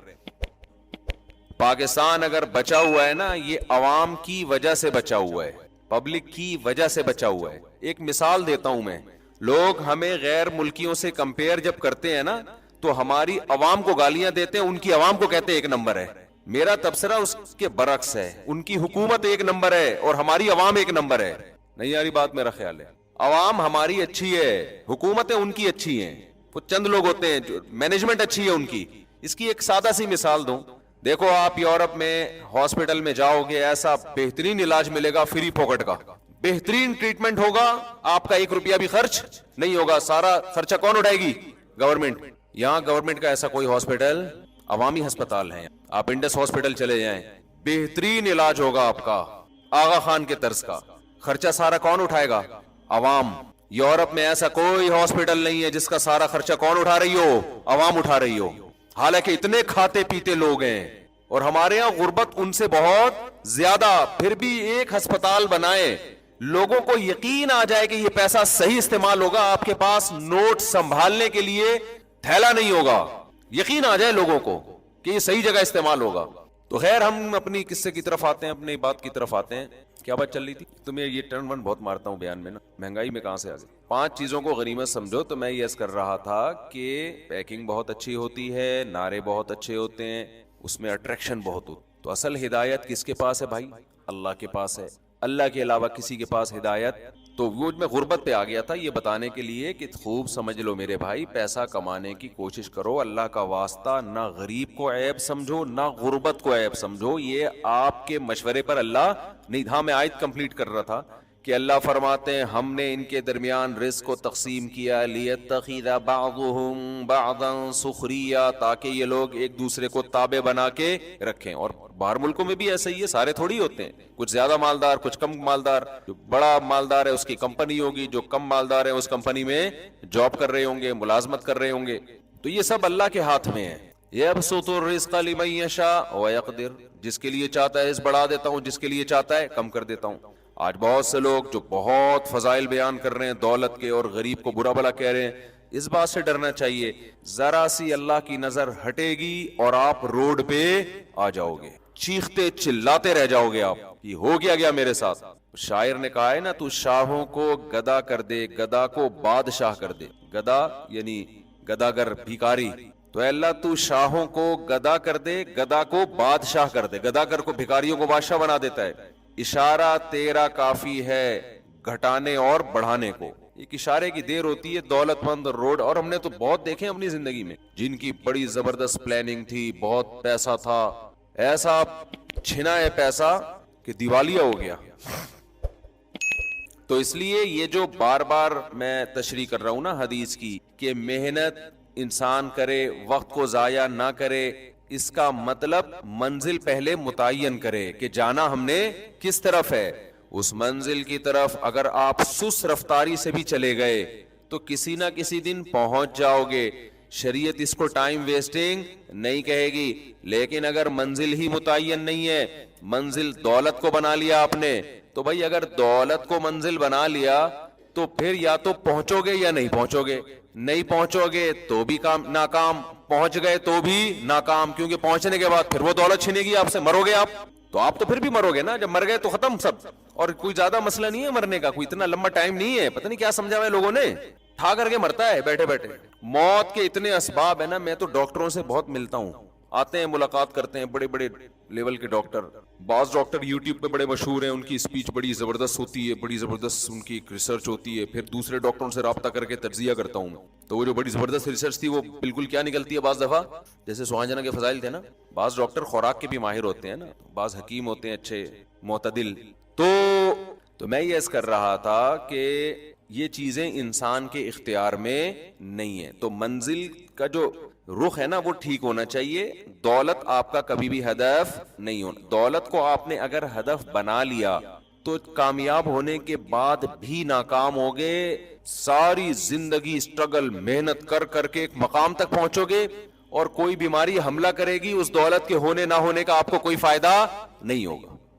پاکستان اگر بچا ہوا ہے نا, یہ عوام کی وجہ سے بچا ہوا ہے, پبلک کی وجہ سے بچا ہوا ہے. ایک مثال دیتا ہوں میں. لوگ ہمیں غیر ملکیوں سے کمپیئر جب کرتے ہیں نا, تو ہماری عوام کو گالیاں دیتے ہیں, ان کی عوام کو کہتے ہیں 1 نمبر ہے. میرا تبصرہ اس کے برعکس ہے, ان کی حکومت 1 نمبر ہے اور ہماری عوام 1 نمبر ہے. نہیں یاری بات میرا خیال ہے. عوام ہماری اچھی ہے, حکومتیں ان کی اچھی ہیں, وہ چند لوگ ہوتے ہیں جو مینجمنٹ اچھی ہے ان کی. اس کی ایک سادہ سی مثال دوں. دیکھو آپ یورپ میں ہاسپٹل میں جاؤ گے, ایسا بہترین علاج ملے گا فری پاکٹ کا, بہترین ٹریٹمنٹ ہوگا, آپ کا 1 روپیہ بھی خرچ نہیں ہوگا. سارا خرچہ کون اٹھائے گی؟ گورنمنٹ. یہاں گورنمنٹ کا ایسا کوئی ہاسپٹل, عوامی ہسپتال ہیں, آپ انڈس ہاسپٹل چلے جائیں, بہترین علاج ہوگا آپ کا آغا خان کے طرز کا. خرچہ سارا کون اٹھائے گا؟ عوام. یورپ میں ایسا کوئی ہاسپٹل نہیں ہے جس کا سارا خرچہ کون اٹھا رہی ہو؟ عوام اٹھا رہی ہو. حالانکہ اتنے کھاتے پیتے لوگ ہیں, اور ہمارے ہاں غربت ان سے بہت زیادہ. پھر بھی ایک ہسپتال بنائے, لوگوں کو یقین آ جائے کہ یہ پیسہ صحیح استعمال ہوگا, آپ کے پاس نوٹ سنبھالنے کے لیے تھیلا نہیں ہوگا, یقین آ جائے لوگوں کو کہ یہ صحیح جگہ استعمال ہوگا. تو خیر ہم اپنی قصے کی طرف آتے ہیں, اپنی بات کی طرف آتے ہیں. کیا بات چل رہی تھی؟ تمہیں یہ ٹرن ون بہت مارتا ہوں بیان میں نا, مہنگائی میں کہاں سے آ گئی. 5 چیزوں کو غنیمت سمجھو. تو میں یہ عرض کر رہا تھا کہ پیکنگ بہت اچھی ہوتی ہے, نعرے بہت اچھے ہوتے ہیں, اس میں اٹریکشن بہت ہوتی. تو اصل ہدایت کس کے پاس ہے بھائی؟ اللہ کے پاس ہے. اللہ کے علاوہ کسی کے پاس ہدایت. تو وہ میں غربت پہ آ گیا تھا یہ بتانے کے لیے کہ خوب سمجھ لو میرے بھائی, پیسہ کمانے کی کوشش کرو, اللہ کا واسطہ نہ غریب کو عیب سمجھو نہ غربت کو عیب سمجھو. یہ آپ کے مشورے پر اللہ نہیں. ہاں میں آیت کمپلیٹ کر رہا تھا کہ اللہ فرماتے ہیں ہم نے ان کے درمیان رزق کو تقسیم کیا, لیتخذ بعضهم بعضا سخریا, تاکہ یہ لوگ ایک دوسرے کو تابع بنا کے رکھیں. اور باہر ملکوں میں بھی ایسا ہی ہے, سارے تھوڑی ہوتے ہیں, کچھ زیادہ مالدار کچھ کم مالدار. جو بڑا مالدار ہے اس کی کمپنی ہوگی, جو کم مالدار ہے اس کمپنی میں جاب کر رہے ہوں گے, ملازمت کر رہے ہوں گے. تو یہ سب اللہ کے ہاتھ میں ہے. یبسط الرزق لمن یشاء ویقدر, جس کے لیے چاہتا ہے رزق بڑھا دیتا ہوں, جس کے لیے چاہتا ہے کم کر دیتا ہوں. آج بہت سے لوگ جو بہت فضائل بیان کر رہے ہیں دولت کے, اور غریب کو برا بھلا کہہ رہے ہیں, اس بات سے ڈرنا چاہیے ذرا سی اللہ کی نظر ہٹے گی اور آپ روڈ پہ آ جاؤ گے, چیختے چلاتے رہ جاؤ گے آپ, یہ ہو گیا میرے ساتھ. شاعر نے کہا ہے نا, تو شاہوں کو گدا کر دے, گدا کو بادشاہ کر دے. گدا یعنی گداگر, بھیکاری. تو اے اللہ تو شاہوں کو گدا کر دے, گدا کو بادشاہ کر دے. گداگر کو, بھیکاریوں کو بادشاہ بنا دیتا ہے. اشارہ تیرا کافی ہے گھٹانے اور بڑھانے کو. ایک اشارے کی دیر ہوتی ہے. دولت مند روڈ, اور ہم نے تو بہت دیکھے اپنی زندگی میں جن کی بڑی زبردست پلاننگ تھی, بہت پیسہ تھا, ایسا چھنا ہے پیسہ کہ دیوالیہ ہو گیا. تو اس لیے یہ جو بار بار میں تشریح کر رہا ہوں نا حدیث کی, کہ محنت انسان کرے, وقت کو ضائع نہ کرے, اس کا مطلب منزل پہلے متعین کرے کہ جانا ہم نے کس طرف ہے. اس منزل کی طرف اگر آپ سست رفتاری سے بھی چلے گئے تو کسی نہ کسی دن پہنچ جاؤ گے. شریعت اس کو ٹائم ویسٹنگ نہیں کہے گی. لیکن اگر منزل ہی متعین نہیں ہے, منزل دولت کو بنا لیا آپ نے, تو بھائی اگر دولت کو منزل بنا لیا تو پھر یا تو پہنچو گے یا نہیں پہنچو گے. نہیں پہنچو گے تو بھی ناکام, پہنچ گئے تو بھی ناکام, کیونکہ پہنچنے کے بعد پھر وہ دولت چھینے گی آپ سے, مرو گے آپ. تو آپ تو پھر بھی مرو گے نا, جب مر گئے تو ختم سب. اور کوئی زیادہ مسئلہ نہیں ہے مرنے کا, کوئی اتنا لمبا ٹائم نہیں ہے. پتہ نہیں کیا سمجھا ہوا ہے لوگوں نے, ٹھا کر کے مرتا ہے بیٹھے بیٹھے. موت کے اتنے اسباب ہے نا, میں تو ڈاکٹروں سے بہت ملتا ہوں, آتے ہیں ملاقات کرتے ہیں, بڑے بڑے لیول کے ڈاکٹر. بعض ڈاکٹر یوٹیوب پہ بڑے مشہور ہیں, ان کی اسپیچ بڑی زبردست ہوتی ہے, بڑی زبردست ان کی ریسرچ ہوتی ہے. پھر دوسرے ڈاکٹروں سے رابطہ کر کے تجزیہ کرتا ہوں, تو وہ جو بڑی زبردست ریسرچ تھی وہ بالکل کیا نکلتی ہے بعض دفعہ, جیسے سوہانجنا کے فضائل تھے نا. بعض ڈاکٹر خوراک کے بھی ماہر ہوتے ہیں نا, بعض حکیم ہوتے ہیں اچھے معتدل. تو میں یہ عرض کر رہا تھا کہ یہ چیزیں انسان کے اختیار میں نہیں ہیں. تو منزل کا جو رخ ہے نا وہ ٹھیک ہونا چاہیے. دولت آپ کا کبھی بھی ہدف نہیں ہونا. دولت کو آپ نے اگر ہدف بنا لیا تو کامیاب ہونے کے بعد بھی ناکام ہوگے. ساری زندگی اسٹرگل محنت کر کر کے ایک مقام تک پہنچو گے, اور کوئی بیماری حملہ کرے گی, اس دولت کے ہونے نہ ہونے کا آپ کو کوئی فائدہ نہیں ہوگا.